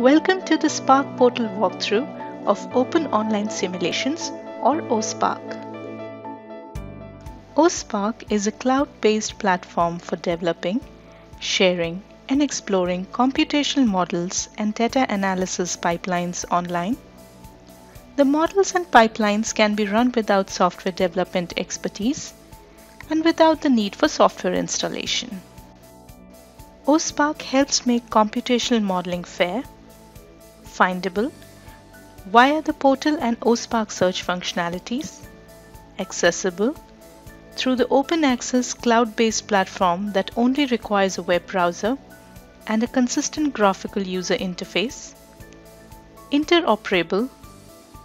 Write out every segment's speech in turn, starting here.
Welcome to the SPARC Portal walkthrough of Open Online Simulations or oSPARC. oSPARC is a cloud-based platform for developing, sharing, and exploring computational models and data analysis pipelines online. The models and pipelines can be run without software development expertise and without the need for software installation. oSPARC helps make computational modeling fair, findable via the portal and oSPARC search functionalities, accessible through the open access cloud-based platform that only requires a web browser and a consistent graphical user interface, interoperable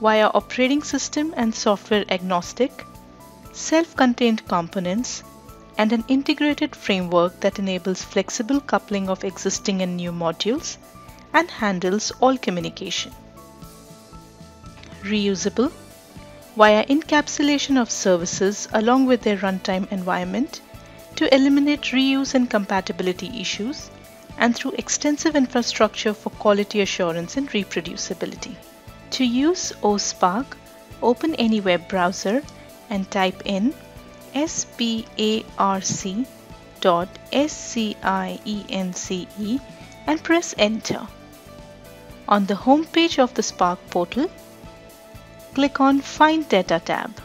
via operating system and software agnostic, self-contained components, and an integrated framework that enables flexible coupling of existing and new modules and handles all communication. Reusable via encapsulation of services along with their runtime environment to eliminate reuse and compatibility issues, and through extensive infrastructure for quality assurance and reproducibility. To use oSPARC, open any web browser and type in sparc.science and press enter. On the home page of the SPARC portal, click on Find Data tab.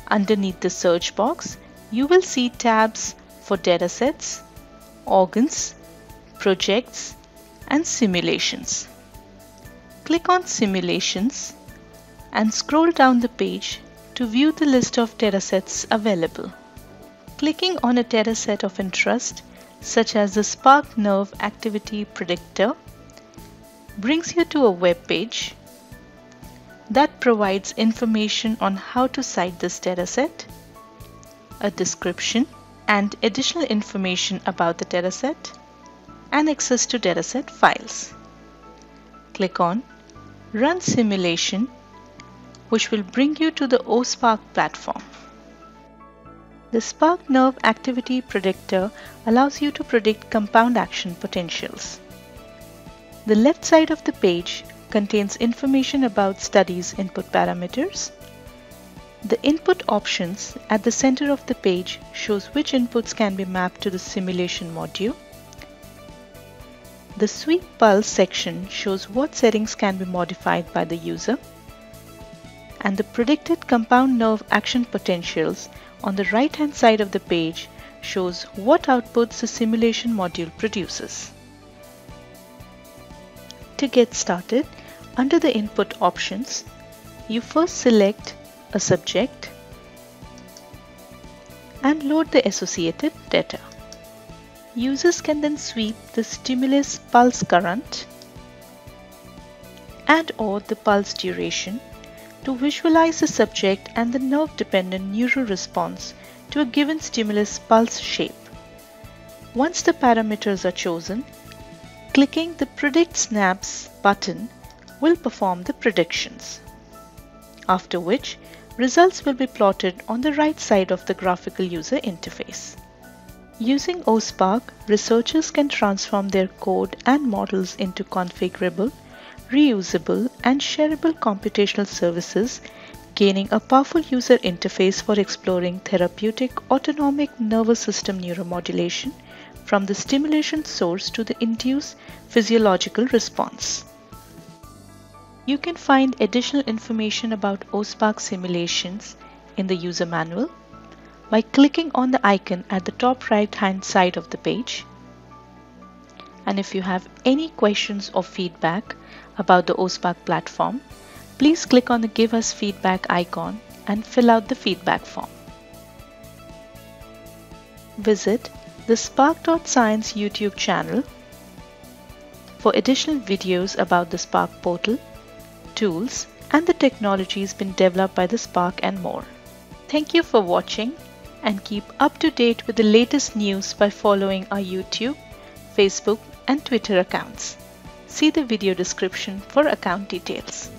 Underneath the search box, you will see tabs for datasets, organs, projects, and simulations. Click on Simulations and scroll down the page to view the list of datasets available. Clicking on a dataset of interest, such as the SPARC Nerve Activity Predictor, brings you to a web page that provides information on how to cite this dataset, a description and additional information about the dataset, and access to dataset files. Click on Run Simulation, which will bring you to the oSPARC platform. The SPARC Nerve Activity Predictor allows you to predict compound action potentials. The left side of the page contains information about studies input parameters. The input options at the center of the page shows which inputs can be mapped to the simulation module. The Sweep Pulse section shows what settings can be modified by the user. And the predicted compound nerve action potentials on the right-hand side of the page shows what outputs the simulation module produces. To get started, under the input options, you first select a subject and load the associated data. Users can then sweep the stimulus pulse current and/or the pulse duration to visualize the subject and the nerve-dependent neural response to a given stimulus pulse shape. Once the parameters are chosen, clicking the Predict Snaps button will perform the predictions, after which results will be plotted on the right side of the graphical user interface. Using oSPARC, researchers can transform their code and models into configurable, reusable, and shareable computational services, gaining a powerful user interface for exploring therapeutic autonomic nervous system neuromodulation from the stimulation source to the induced physiological response. You can find additional information about oSPARC simulations in the user manual by clicking on the icon at the top right-hand side of the page. And if you have any questions or feedback about the oSPARC platform, please click on the Give Us Feedback icon and fill out the feedback form. Visit the SPARC.Science YouTube channel for additional videos about the SPARC portal, tools, and the technologies being developed by the SPARC and more. Thank you for watching, and keep up to date with the latest news by following our YouTube, Facebook, and Twitter accounts. See the video description for account details.